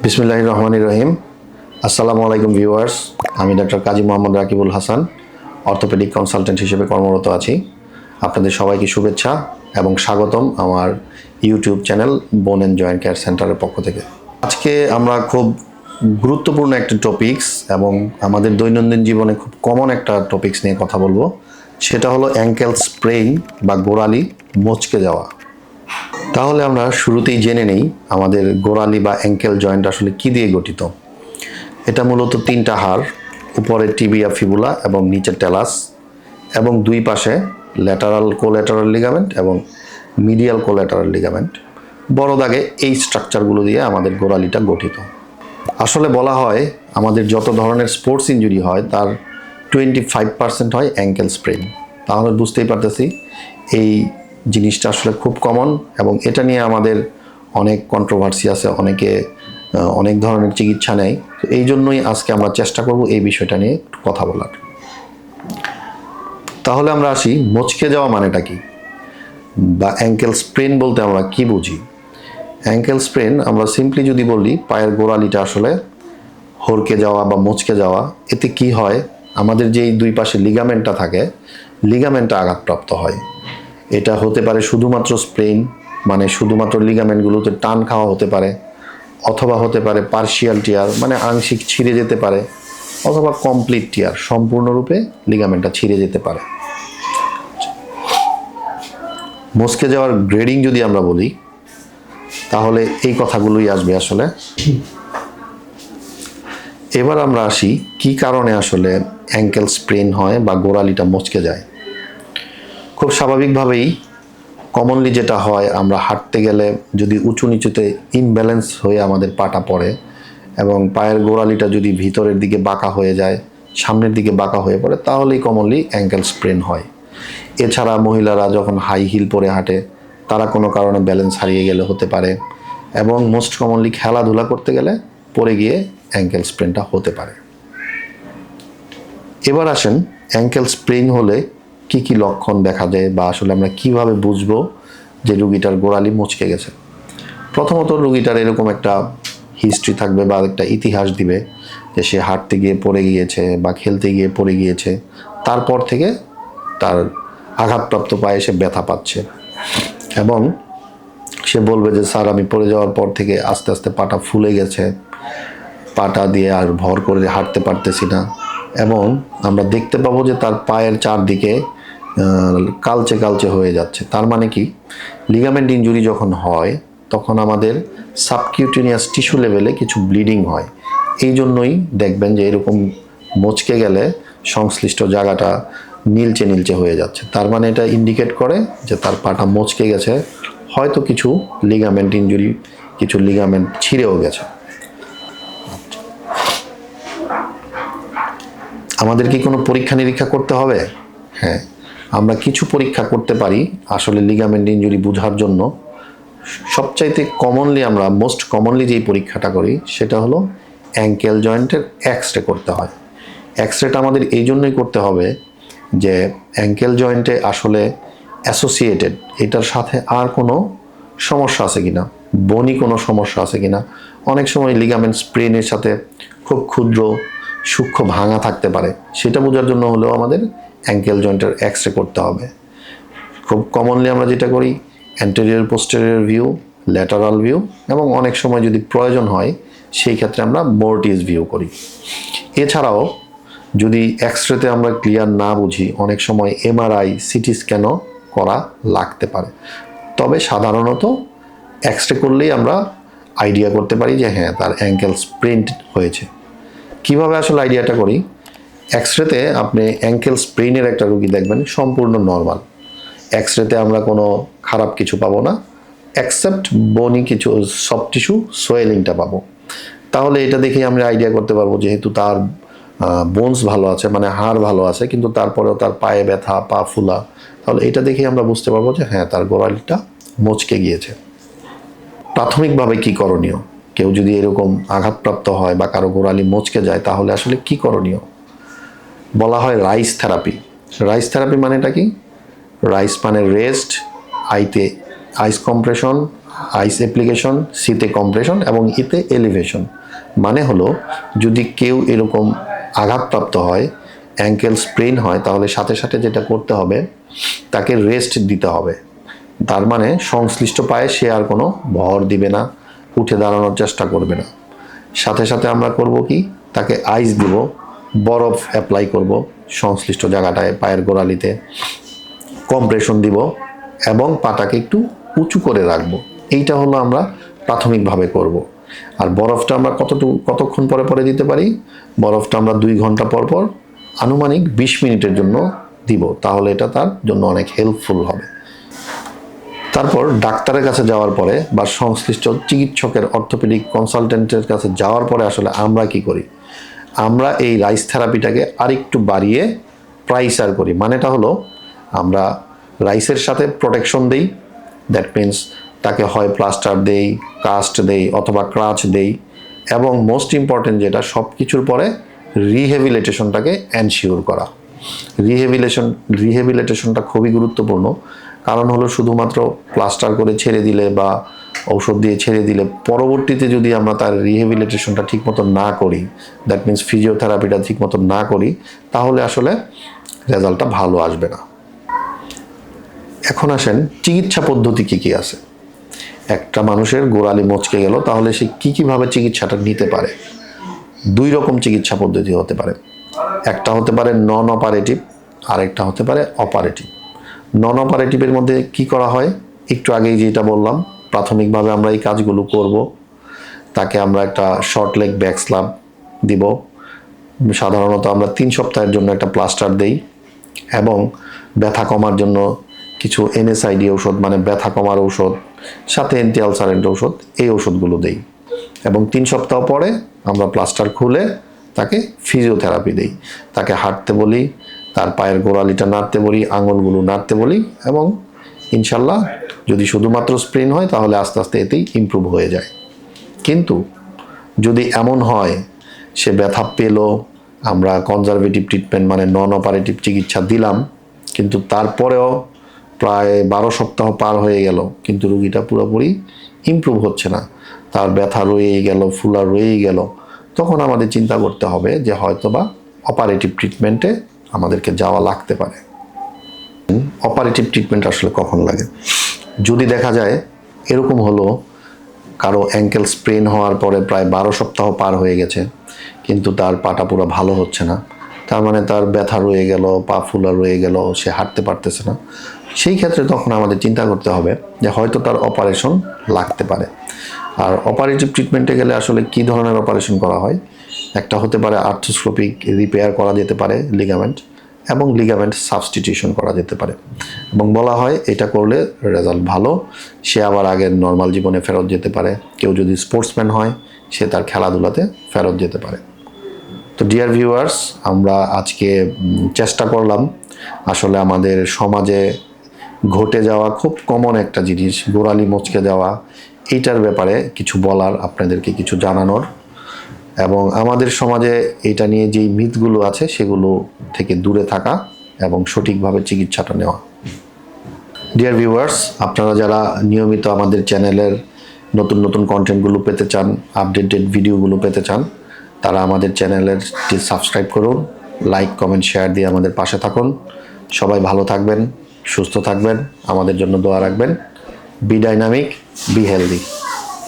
বিসমিল্লাহির রহমানির রহিম। আসসালামু আলাইকুম ভিউয়ার্স, আমি doctor Kazi Mohammad Rakibul Hasan, orthopaedic consultant হিসেবে কর্মরত আছি। আপনাদের সবাইকে শুভেচ্ছা এবং স্বাগতম আমার ইউটিউব চ্যানেল বোন অ্যান্ড জয়েন্ট কেয়ার সেন্টারের পক্ষ থেকে। আজকে আমরা খুব গুরুত্বপূর্ণ একটা টপিকস এবং আমাদের দৈনন্দিন জীবনে খুব কমন একটা টপিকস নিয়ে কথা বলবো। সেটা হলো অ্যাঙ্কেল স্প্রেইন বা গোড়ালি মচকে যাওয়া। তাহলে আমরা শুরুতেই জেনে নেই আমাদের গোড়ালি বা অ্যাঙ্কেল জয়েন্ট আসলে কি দিয়ে গঠিত। এটা মূলত তিনটা হাড়, উপরে টিবিয়া ফিবুলা এবং নিচে টেলাস, এবং দুই পাশে ল্যাটারাল কোল্যাটারাল লিগামেন্ট এবং মিডিয়াল কোল্যাটারাল লিগামেন্ট। বড় দাগে এই স্ট্রাকচারগুলো দিয়ে আমাদের গোড়ালিটা গঠিত। আসলে বলা হয় আমাদের যত ধরনের স্পোর্টস ইনজুরি হয় তার 25% হয় অ্যাঙ্কেল স্প্রেন। তাহলে বুঝতেই পারতেছি এই জিনিসটা আসলে খুব কমন এবং এটা নিয়ে আমাদের অনেক কন্ট্রোভার্সি আছে, অনেকে অনেক ধরনের চিকিৎসা নেয়। তো এই জন্যই আজকে আমরা চেষ্টা করব এই বিষয়টা নিয়ে একটু কথা বলার। তাহলে আমরা আসি, মচকে যাওয়া মানেটা কি, বা অ্যাঙ্কেল স্প্রেন বলতে আমরা কি বুঝি। অ্যাঙ্কেল স্প্রেন আমরা সিম্পলি যদি বলি পায়ের গোড়ালিটা আসলে হড়কে যাওয়া বা মচকে যাওয়া। এতে কি হয়, আমাদের যেই দুই পাশে লিগামেন্টটা থাকে, লিগামেন্টটা আঘাতপ্রাপ্ত হয়। এটা হতে পারে শুধুমাত্র স্প্রেন, মানে শুধুমাত্র লিগামেন্টগুলোতে টান খাওয়া হতে পারে, অথবা হতে পারে পার্শিয়াল টিয়ার, মানে আংশিক ছিঁড়ে যেতে পারে, অথবা কমপ্লিট টিয়ার, সম্পূর্ণরূপে লিগামেন্টটা ছিঁড়ে যেতে পারে। মচকে যাওয়ার গ্রেডিং যদি আমরা বলি তাহলে এই কথাগুলোই আসবে আসলে। এবার আমরা আসি কি কারণে আসলে অ্যাঙ্কেল স্প্রেন হয় বা গোড়ালিটা মচকে যায়। খুব স্বাভাবিকভাবেই কমনলি যেটা হয়, আমরা হাঁটতে গেলে যদি উঁচু নিচুতে ইমব্যালেন্স হয়ে আমাদের পাটা পড়ে এবং পায়ের গোড়ালিটা যদি ভিতরের দিকে বাঁকা হয়ে যায়, সামনের দিকে বাঁকা হয়ে পড়ে, তাহলেই কমনলি অ্যাঙ্কেল স্প্রেন হয়। এছাড়া মহিলারা যখন হাই হিল পরে হাঁটে, তারা কোনো কারণে ব্যালেন্স হারিয়ে গেলে হতে পারে, এবং মোস্ট কমনলি খেলাধুলা করতে গেলে পড়ে গিয়ে অ্যাঙ্কেল স্প্রেনটা হতে পারে। এবার আসেন, অ্যাঙ্কেল স্প্রেন হলে কি কি লক্ষণ দেখা যায় বা আসলে আমরা কিভাবে বুঝবো যে রুগীটার গোড়ালি মচকে গেছে। প্রথমত রুগীটার এরকম একটা হিস্ট্রি থাকবে বা একটা ইতিহাস দিবে যে সে হাঁটতে গিয়ে পড়ে গিয়েছে বা খেলতে গিয়ে পড়ে গিয়েছে, তারপর থেকে তার আঘাতপ্রাপ্ত পায়ে সে ব্যথা পাচ্ছে, এবং সে বলবে যে স্যার আমি পড়ে যাওয়ার পর থেকে আস্তে আস্তে পাটা ফুলে গেছে, পাটা দিয়ে আর ভর করে হাঁটতে পারতেছি না, এবং আমরা দেখতে পাবো যে তার পায়ের চারদিকে কালচে কালচে হয়ে যাচ্ছে। তার মানে কি, লিগামেন্ট ইনজুরি যখন হয় তখন আমাদের সাবকিউটেনিয়াস টিস্যু লেভেলে কিছু ব্লিডিং হয়। এই জন্যই দেখবেন যে এরকম মচকে গেলে সংশ্লিষ্ট জায়গাটা নীলচে নীলচে হয়ে যাচ্ছে। তার মানে এটা ইন্ডিকেট করে যে তার পাটা মচকে গেছে, হয়তো কিছু লিগামেন্ট ইনজুরি, কিছু লিগামেন্ট ছিঁড়েও গেছে। আমাদের কি কোনো পরীক্ষা নিরীক্ষা করতে হবে? হ্যাঁ, আমরা কিছু পরীক্ষা করতে পারি আসলে লিগামেন্ট ইনজুরি বোঝার জন্য। সবচাইতে কমনলি আমরা মোস্ট কমনলি যেই পরীক্ষাটা করি সেটা হলো অ্যাঙ্কেল জয়েন্টের এক্স-রে করতে হয়। এক্স-রেটা আমাদের এই জন্যই করতে হবে যে অ্যাঙ্কেল জয়েন্টে আসলে অ্যাসোসিয়েটেড এটার সাথে আর কোনো সমস্যা আছে কিনা, বনি কোনো সমস্যা আছে কিনা। অনেক সময় লিগামেন্ট স্প্রেনের সাথে খুব ক্ষুদ্র সূক্ষ্ম ভাঙা থাকতে পারে, সেটা বোঝার জন্য হলেও আমাদের অ্যাঙ্কেল জয়েন্টের এক্স-রে করতে হবে। খুব কমনলি আমরা যেটা করি anterior posterior view, lateral view, এবং অনেক সময় যদি প্রয়োজন হয় সেই ক্ষেত্রে আমরা মোরটিস ভিউ করি। এছাড়াও যদি এক্স-রেতে আমরা ক্লিয়ার না বুঝি, অনেক সময় এমআরআই, সিটি স্ক্যানও করা লাগতে পারে। তবে সাধারণত এক্স-রে করলেই আমরা আইডিয়া করতে পারি যে হ্যাঁ তার অ্যাঙ্কেল স্প্রেন হয়েছে। কিভাবে আসলে আইডিয়াটা করি, এক্স-রেতে আপনি অ্যাঙ্কেল স্প্রেনের একটা রুগী দেখবেন সম্পূর্ণ নর্মাল। এক্স-রেতে আমরা কোনো খারাপ কিছু পাবো না, অ্যাকসেপ্ট বনি কিছু সফট টিস্যু সোয়েলিংটা পাবো। তাহলে এটা দেখেই আমরা আইডিয়া করতে পারবো যেহেতু তার বোনস ভালো আছে, মানে হাড় ভালো আছে, কিন্তু তারপরেও তার পায়ে ব্যথা, পা ফুলা, তাহলে এটা দেখেই আমরা বুঝতে পারবো যে হ্যাঁ তার গোড়ালিটা মচকে গিয়েছে। প্রাথমিকভাবে কি করণীয়, কেউ যদি এরকম আঘাতপ্রাপ্ত হয় বা কারো গোড়ালি মচকে যায় তাহলে আসলে কি করণীয়? বলা হয় রাইস থেরাপি। রাইস থেরাপি মানেটা কি? রাইস মানে রেস্ট, আইতে আইস কম্প্রেশন, আইস অ্যাপ্লিকেশন, সিতে কম্প্রেশন এবং ইতে এলিভেশন। মানে হলো যদি কেউ এরকম আঘাতপ্রাপ্ত হয়, অ্যাঙ্কেল স্প্রেন হয়, তাহলে সাথে সাথে যেটা করতে হবে তাকে রেস্ট দিতে হবে। তার মানে সংশ্লিষ্ট পায়ে সে আর কোনো ভর দিবে না, উঠে দাঁড়ানোর চেষ্টা করবে না। সাথে সাথে আমরা করব কি, তাকে আইস দিব, বরফ অ্যাপ্লাই করব সংশ্লিষ্ট জায়গাটায়, পায়ের গোড়ালিতে কম্প্রেশন দিব এবং পাটাকে একটু উঁচু করে রাখবো। এইটা হলো আমরা প্রাথমিকভাবে করব। আর বরফটা আমরা কতক্ষণ পরে পরে দিতে পারি? বরফটা আমরা 2 ঘন্টা পর পর আনুমানিক 20 মিনিটের জন্য দিব, তাহলে এটা তার জন্য অনেক হেল্পফুল হবে। তারপর ডাক্তারের কাছে যাওয়ার পরে বা সংশ্লিষ্ট চিকিৎসকের অর্থোপেডিক কনসালটেন্টের কাছে যাওয়ার পরে আসলে আমরা কি করি? আমরা এই রাইস থেরাপিটাকে আরেকটু বাড়িয়ে প্রাইসার করি। মানেটা হলো আমরা রাইসের সাথে প্রোটেকশন দেই, দ্যাট মিনস তাকে হয় প্লাস্টার দেই, কাস্ট দেই অথবা ক্রাচ দেই, এবং মোস্ট ইম্পর্টেন্ট যেটা সব কিছুর পরে রিহেবিলিটেশনটাকে এনশিওর করা। রিহেবিলিটেশনটা খুবই গুরুত্বপূর্ণ। কারণ হলো শুধুমাত্র প্লাস্টার করে ছেড়ে দিলে বা ঔষধ দিয়ে ছেড়ে দিলে পরবর্তীতে যদি আমরা তার রিহেবিলিটেশনটা ঠিকমতো না করি, দ্যাট মিনস ফিজিওথেরাপিটা ঠিকমতো না করি, তাহলে আসলে রেজাল্টটা ভালো আসবে না। এখন আসেন চিকিৎসা পদ্ধতি কী কী আছে। একটা মানুষের গোড়ালি মচকে গেল, তাহলে সে কীভাবে চিকিৎসাটা নিতে পারে? 2 রকম চিকিৎসা পদ্ধতি হতে পারে। একটা হতে পারে নন অপারেটিভ, আরেকটা হতে পারে অপারেটিভ। নন অপারেটিভের মধ্যে কি করা হয়? একটু আগেই যেটা বললাম, প্রাথমিকভাবে আমরা এই কাজগুলো করব। তাকে আমরা একটা শর্ট লেগ ব্যাক স্ল্যাব দিব। সাধারণত আমরা 3 সপ্তাহের জন্য একটা প্লাস্টার দেই এবং ব্যথা কমার জন্য কিছু NSAID ঔষধ, মানে ব্যথা কমার ঔষধ, সাথে অ্যান্টি আলসারেন্ট ঔষধ, এই ওষুধগুলো দেই। এবং 3 সপ্তাহ পরে আমরা প্লাস্টার খুলে তাকে ফিজিওথেরাপি দেই। তাকে হাঁটতে বলি, তার পায়ের গোড়ালিটা নাড়তে বলি, আঙুলগুলো নাড়তে বলি, এবং ইনশাল্লাহ যদি শুধুমাত্র স্প্রেন হয় তাহলে আস্তে আস্তে এতেই ইমপ্রুভ হয়ে যায়। কিন্তু যদি এমন হয় সে ব্যথা পেল, আমরা কনজারভেটিভ ট্রিটমেন্ট মানে নন অপারেটিভ চিকিৎসা দিলাম, কিন্তু তারপরেও প্রায় 12 সপ্তাহ পার হয়ে গেল কিন্তু রুগীটা পুরোপুরি ইমপ্রুভ হচ্ছে না, তার ব্যথা রয়েই গেল, ফুলা রয়েই গেল, তখন আমাদের চিন্তা করতে হবে যে হয়তোবা অপারেটিভ ট্রিটমেন্টে আমাদেরকে যাওয়া লাগতে পারে। অপারেটিভ ট্রিটমেন্ট আসলে কখন লাগে? যদি দেখা যায় এরকম হলো কারো অ্যাঙ্কেল স্প্রেন হওয়ার পরে প্রায় 12 সপ্তাহ পার হয়ে গেছে কিন্তু তার পাটা পুরো ভালো হচ্ছে না, তার মানে তার ব্যথা রয়ে গেল, পা ফুলা রয়ে গেল, সে হাঁটতে পারতেছে না, সেই ক্ষেত্রে তখন আমাদের চিন্তা করতে হবে যে হয়তো তার অপারেশন লাগতে পারে। আর অপারেটিভ ট্রিটমেন্টে গেলে আসলে কী ধরনের অপারেশন করা হয়? একটা হতে পারে আর্থ্রোস্কোপিক রিপেয়ার করা যেতে পারে লিগামেন্ট, এবং লিগামেন্ট সাবস্টিটিউশন করা যেতে পারে, এবং বলা হয় এটা করলে রেজাল্ট ভালো, সে আবার আগের নর্মাল জীবনে ফেরত যেতে পারে। কেউ যদি স্পোর্টসম্যান হয় সে তার খেলাধুলাতে ফেরত যেতে পারে। তো ডিয়ার ভিউয়ার্স, আমরা আজকে চেষ্টা করলাম আসলে আমাদের সমাজে ঘটে যাওয়া খুব কমন একটা জিনিস, গোড়ালি মচকে যাওয়া, এইটার ব্যাপারে কিছু বলার, আপনাদেরকে কিছু জানানোর, এবং আমাদের সমাজে এটা নিয়ে যেই মিথগুলো আছে সেগুলো থেকে দূরে থাকা এবং সঠিকভাবে চিকিৎসাটা নেওয়া। ডিয়ার ভিউয়ার্স, আপনারা যারা নিয়মিত আমাদের চ্যানেলের নতুন নতুন কন্টেন্টগুলো পেতে চান, আপডেটেড ভিডিওগুলো পেতে চান, তারা আমাদের চ্যানেলেরটি সাবস্ক্রাইব করুন, লাইক কমেন্ট শেয়ার দিয়ে আমাদের পাশে থাকুন। সবাই ভালো থাকবেন, সুস্থ থাকবেন, আমাদের জন্য দোয়া রাখবেন। Be dynamic, be healthy.